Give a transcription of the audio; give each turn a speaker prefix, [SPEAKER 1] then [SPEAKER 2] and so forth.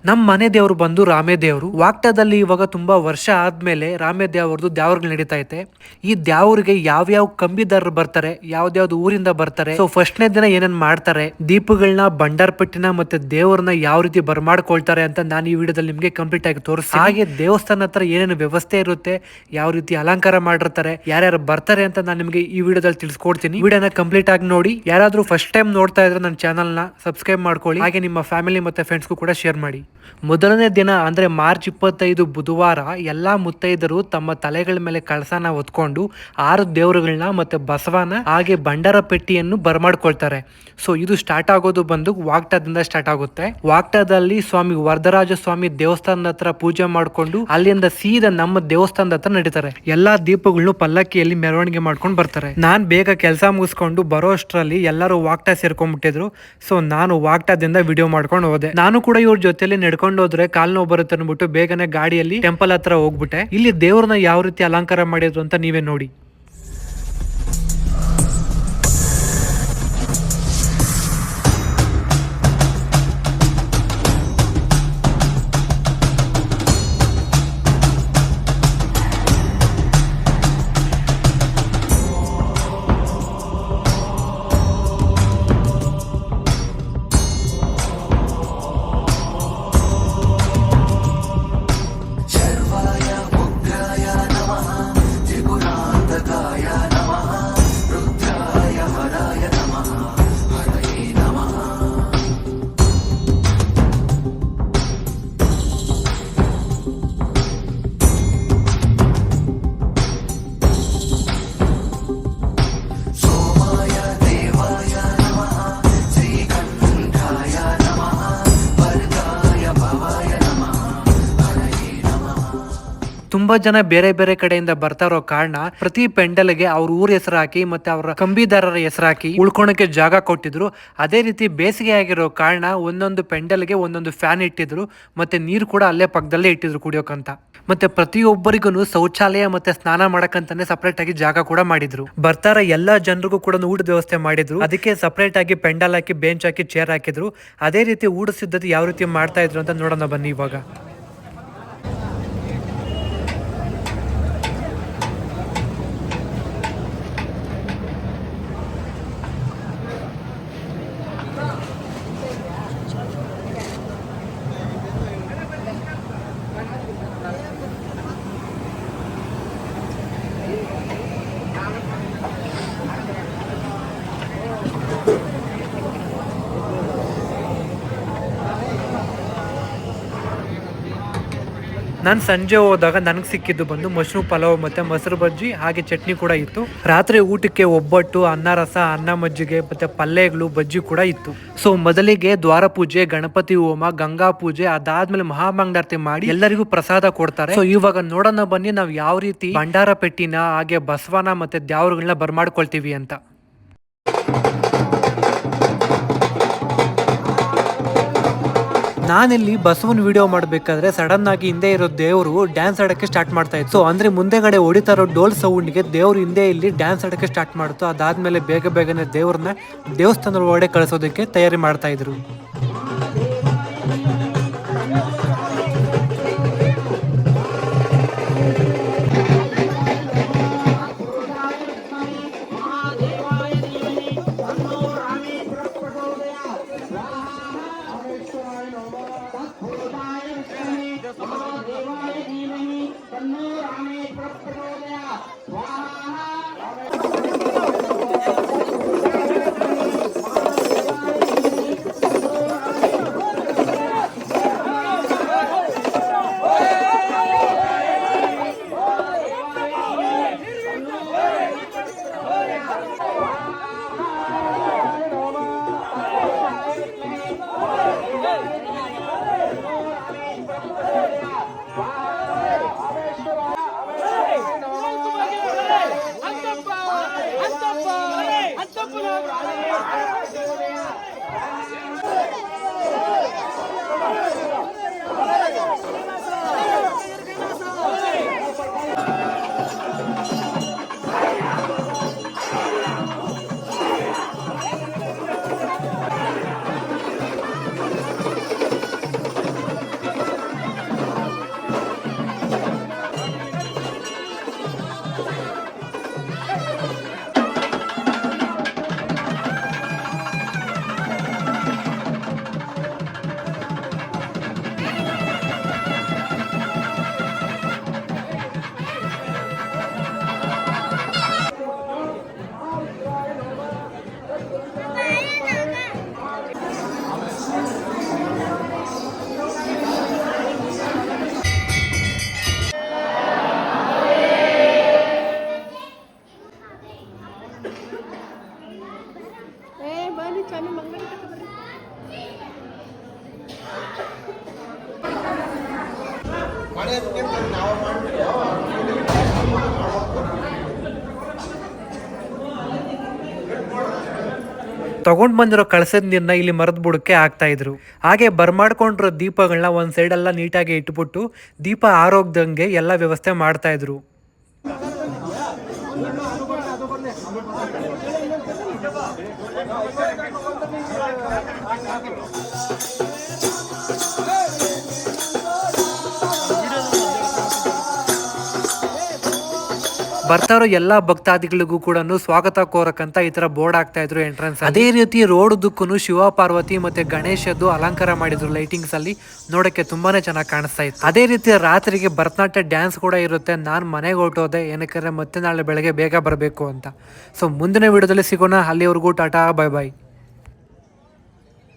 [SPEAKER 1] ನಮ್ಮ ಮನೆ ದೇವರು ಬಂದು ರಾಮೇ ದೇವರು. ವಾಕ್ಟದಲ್ಲಿ ಇವಾಗ ತುಂಬಾ ವರ್ಷ ಆದ್ಮೇಲೆ ರಾಮೇ ದೇವ್ರದ್ದು ದ್ಯಾವ್ರಿಗೆ ನಡೀತಾ ಐತೆ. ಈ ದ್ಯಾವ್ರಿಗೆ ಯಾವ್ಯಾವ ಕಂಬಿದಾರರು ಬರ್ತಾರೆ, ಯಾವ್ದಾವ್ದು ಊರಿಂದ ಬರ್ತಾರೆ, ಸೊ ಫಸ್ಟ್ನೇ ದಿನ ಏನೇನ್ ಮಾಡ್ತಾರೆ, ದೀಪಗಳನ್ನ, ಬಂಡಾರಪಟ್ಟಿನ ಮತ್ತೆ ದೇವ್ರನ್ನ ಯಾವ ರೀತಿ ಬರ್ಮಾಡ್ಕೊಳ್ತಾರೆ ಅಂತ ನಾನು ಈ ವಿಡಿಯೋದಲ್ಲಿ ನಿಮ್ಗೆ ಕಂಪ್ಲೀಟ್ ಆಗಿ ತೋರಿಸಿ, ಹಾಗೆ ದೇವಸ್ಥಾನ ಹತ್ರ ಏನೇನು ವ್ಯವಸ್ಥೆ ಇರುತ್ತೆ, ಯಾವ ರೀತಿ ಅಲಂಕಾರ ಮಾಡಿರ್ತಾರೆ, ಯಾರ್ಯಾರು ಬರ್ತಾರೆ ಅಂತ ನಾನು ನಿಮ್ಗೆ ಈ ವಿಡಿಯೋದಲ್ಲಿ ತಿಳಿಸ್ಕೊಡ್ತೀನಿ. ವಿಡಿಯೋನ ಕಂಪ್ಲೀಟ್ ಆಗಿ ನೋಡಿ. ಯಾರಾದ್ರೂ ಫಸ್ಟ್ ಟೈಮ್ ನೋಡ್ತಾ ಇದ್ರೆ ನನ್ನ ಚಾನಲ್ ನ ಸಬ್ಸ್ಕ್ರೈಬ್ ಮಾಡ್ಕೊಳ್ಳಿ, ಹಾಗೆ ನಿಮ್ಮ ಫ್ಯಾಮಿಲಿ ಮತ್ತೆ ಫ್ರೆಂಡ್ಸ್ಗೂ ಕೂಡ ಶೇರ್ ಮಾಡಿ. ಮೊದಲನೇ ದಿನ ಅಂದ್ರೆ ಮಾರ್ಚ್ 25 ಬುಧವಾರ ಎಲ್ಲಾ ಮುತ್ತೈದರು ತಮ್ಮ ತಲೆಗಳ ಮೇಲೆ ಕಳಸನ ಹೊತ್ಕೊಂಡು 6 ದೇವರುಗಳನ್ನ ಮತ್ತೆ ಬಸವನ ಹಾಗೆ ಭಂಡಾರ ಪೆಟ್ಟಿಯನ್ನು ಬರ್ಮಾಡ್ಕೊಳ್ತಾರೆ. ಸೊ ಇದು ಸ್ಟಾರ್ಟ್ ಆಗೋದು ಬಂದು ವಾಕ್ಟದಿಂದ ಸ್ಟಾರ್ಟ್ ಆಗುತ್ತೆ. ವಾಕ್ಟದಲ್ಲಿ ಸ್ವಾಮಿ ವರದರಾಜ ಸ್ವಾಮಿ ದೇವಸ್ಥಾನದ ಹತ್ರ ಪೂಜೆ ಮಾಡ್ಕೊಂಡು ಅಲ್ಲಿಂದ ಸೀದಾ ನಮ್ಮ ದೇವಸ್ಥಾನದ ಹತ್ರ ನಡೀತಾರೆ. ಎಲ್ಲಾ ದೀಪಗಳನ್ನು ಪಲ್ಲಕ್ಕಿಯಲ್ಲಿ ಮೆರವಣಿಗೆ ಮಾಡ್ಕೊಂಡು ಬರ್ತಾರೆ. ನಾನ್ ಬೇಗ ಕೆಲಸ ಮುಗಿಸ್ಕೊಂಡು ಬರೋ ಅಷ್ಟರಲ್ಲಿ ಎಲ್ಲರೂ ವಾಕ್ಟ ಸೇರ್ಕೊಂಡ್ಬಿಟ್ಟಿದ್ರು. ಸೊ ನಾನು ವಾಕ್ಟದಿಂದ ವಿಡಿಯೋ ಮಾಡ್ಕೊಂಡು ಹೋದೆ. ನಾನು ಕೂಡ ಇವ್ರ ಜೊತೆಲಿ ನಡ್ಕೊಂಡು ಹೋದ್ರೆ ಕಾಲ್ ನೋವು ಬರುತ್ತೆ ಅನ್ಬಿಟ್ಟು ಬೇಗನೆ ಗಾಡಿಯಲ್ಲಿ ಟೆಂಪಲ್ ಹತ್ರ ಹೋಗ್ಬಿಟ್ಟೆ. ಇಲ್ಲಿ ದೇವ್ರನ್ನ ಯಾವ ರೀತಿ ಅಲಂಕಾರ ಮಾಡಿದ್ರು ಅಂತ ನೀವೇ ನೋಡಿ. ತುಂಬಾ ಜನ ಬೇರೆ ಬೇರೆ ಕಡೆಯಿಂದ ಬರ್ತಾ ಇರೋ ಕಾರಣ ಪ್ರತಿ ಪೆಂಡಲ್ಗೆ ಅವ್ರ ಊರ ಹೆಸರು ಹಾಕಿ ಮತ್ತೆ ಅವರ ಕಂಬಿದಾರರ ಹೆಸರು ಹಾಕಿ ಉಳ್ಕೊಳಕ್ಕೆ ಜಾಗ ಕೊಟ್ಟಿದ್ರು. ಅದೇ ರೀತಿ ಬೇಸಿಗೆ ಆಗಿರೋ ಕಾರಣ ಒಂದೊಂದು ಪೆಂಡಲ್ಗೆ ಒಂದೊಂದು ಫ್ಯಾನ್ ಇಟ್ಟಿದ್ರು, ಮತ್ತೆ ನೀರು ಕೂಡ ಅಲ್ಲೇ ಪಕ್ಕದಲ್ಲೇ ಇಟ್ಟಿದ್ರು ಕುಡಿಯೋಕಂತ. ಮತ್ತೆ ಪ್ರತಿಯೊಬ್ಬರಿಗೂ ಶೌಚಾಲಯ ಮತ್ತೆ ಸ್ನಾನ ಮಾಡಕ್ಕಂತಾನೆ ಸಪರೇಟ್ ಆಗಿ ಜಾಗ ಕೂಡ ಮಾಡಿದ್ರು. ಬರ್ತಾರ ಎಲ್ಲಾ ಜನರಿಗೂ ಕೂಡ ಊಟದ ವ್ಯವಸ್ಥೆ ಮಾಡಿದ್ರು. ಅದಕ್ಕೆ ಸಪರೇಟ್ ಆಗಿ ಪೆಂಡಲ್ ಹಾಕಿ ಬೆಂಚ್ ಹಾಕಿ ಚೇರ್ ಹಾಕಿದ್ರು. ಅದೇ ರೀತಿ ಊಟ ಸಿದ್ಧತೆ ಯಾವ ರೀತಿ ಮಾಡ್ತಾ ಇದ್ರು ಅಂತ ನೋಡೋಣ ಬನ್ನಿ ಇವಾಗ. ನಾನು ಸಂಜೆ ಹೋದಾಗ ನನಗೆ ಸಿಕ್ಕಿದ್ದು ಬಂದು ಮಶ್ರೂಮ್ ಪಲಾವ್ ಮತ್ತೆ ಮೊಸರು ಬಜ್ಜಿ ಹಾಗೆ ಚಟ್ನಿ ಕೂಡ ಇತ್ತು. ರಾತ್ರಿ ಊಟಕ್ಕೆ ಒಬ್ಬಟ್ಟು, ಅನ್ನ ರಸ, ಅನ್ನ ಮಜ್ಜಿಗೆ ಮತ್ತೆ ಪಲ್ಯಗಳು, ಬಜ್ಜಿ ಕೂಡ ಇತ್ತು. ಸೊ ಮೊದಲಿಗೆ ದ್ವಾರ ಪೂಜೆ, ಗಣಪತಿ ಹೋಮ, ಗಂಗಾ ಪೂಜೆ, ಅದಾದ್ಮೇಲೆ ಮಹಾಮಂಗಳಾರತಿ ಮಾಡಿ ಎಲ್ಲರಿಗೂ ಪ್ರಸಾದ ಕೊಡ್ತಾರೆ. ಸೊ ಇವಾಗ ನೋಡೋಣ ಬನ್ನಿ ನಾವು ಯಾವ ರೀತಿ ಭಂಡಾರ ಪೆಟ್ಟಿನ ಹಾಗೆ ಬಸವನ ಮತ್ತೆ ದ್ಯಾವ್ರುಗಳನ್ನ ಬರ್ಮಾಡ್ಕೊಳ್ತೀವಿ ಅಂತ. ನಾನಿಲ್ಲಿ ಬಸವನ್ ವಿಡಿಯೋ ಮಾಡ್ಬೇಕಾದ್ರೆ ಸಡನ್ ಆಗಿ ಹಿಂದೆ ಇರೋ ದೇವರು ಡ್ಯಾನ್ಸ್ ಆಡಕ್ಕೆ ಸ್ಟಾರ್ಟ್ ಮಾಡ್ತಾ ಇತ್ತು. ಅಂದ್ರೆ ಮುಂದೆಗಡೆ ಹೊಡಿತಾ ಇರೋ ಡೋಲ್ ಸೌಂಡ್ಗೆ ದೇವ್ರು ಹಿಂದೆ ಇಲ್ಲಿ ಡ್ಯಾನ್ಸ್ ಆಡಕ್ಕೆ ಸ್ಟಾರ್ಟ್ ಮಾಡ್ತು. ಅದಾದ್ಮೇಲೆ ಬೇಗನೆ ದೇವ್ರನ್ನ ದೇವಸ್ಥಾನದ ಒಳಗಡೆ ಕಳಿಸೋದಕ್ಕೆ ತಯಾರಿ ಮಾಡ್ತಾ ಇದ್ರು. ತಗೊಂಡ್ ಬಂದಿರೋ ಕಳಸದ ನೀರನ್ನ ಇಲ್ಲಿ ಮರದ ಬುಡಕ್ಕೆ ಹಾಕ್ತಾ ಇದ್ರು. ಹಾಗೆ ಬರ್ಮಾಡ್ಕೊಂಡಿರೋ ದೀಪಗಳನ್ನ ಒಂದ್ ಸೈಡ್ ಎಲ್ಲ ನೀಟಾಗಿ ಇಟ್ಬಿಟ್ಟು ದೀಪ ಆರೋಗ್ದಂಗೆ ಎಲ್ಲ ವ್ಯವಸ್ಥೆ ಮಾಡ್ತಾ ಇದ್ರು. ಬರ್ತಾ ಇರೋ ಎಲ್ಲಾ ಭಕ್ತಾದಿಗಳಿಗೂ ಕೂಡ ಸ್ವಾಗತ ಕೋರಕಂತ ಈ ತರ ಬೋರ್ಡ್ ಆಗ್ತಾ ಇದ್ರು ಎಂಟ್ರೆನ್ಸ್. ಅದೇ ರೀತಿ ರೋಡ್ ದುಕ್ಕೂ ಶಿವ ಪಾರ್ವತಿ ಮತ್ತೆ ಗಣೇಶದ್ದು ಅಲಂಕಾರ ಮಾಡಿದ್ರು ಲೈಟಿಂಗ್ಸ್ ಅಲ್ಲಿ, ನೋಡಕ್ಕೆ ತುಂಬಾನೇ ಚೆನ್ನಾಗಿ ಕಾಣಿಸ್ತಾ ಇತ್ತು. ಅದೇ ರೀತಿ ರಾತ್ರಿಗೆ ಭರತನಾಟ್ಯ ಡ್ಯಾನ್ಸ್ ಕೂಡ ಇರುತ್ತೆ. ನಾನ್ ಮನೆಗೆ ಹೊರಟೋದೆ, ಏನಕ್ಕೆ ಮತ್ತೆ ನಾಳೆ ಬೆಳಗ್ಗೆ ಬೇಗ ಬರಬೇಕು ಅಂತ. ಸೊ ಮುಂದಿನ ವಿಡಿಯೋದಲ್ಲಿ ಸಿಗೋಣ. ಅಲ್ಲಿವರೆಗೂ ಟಾಟಾ, ಬೈ ಬಾಯ್.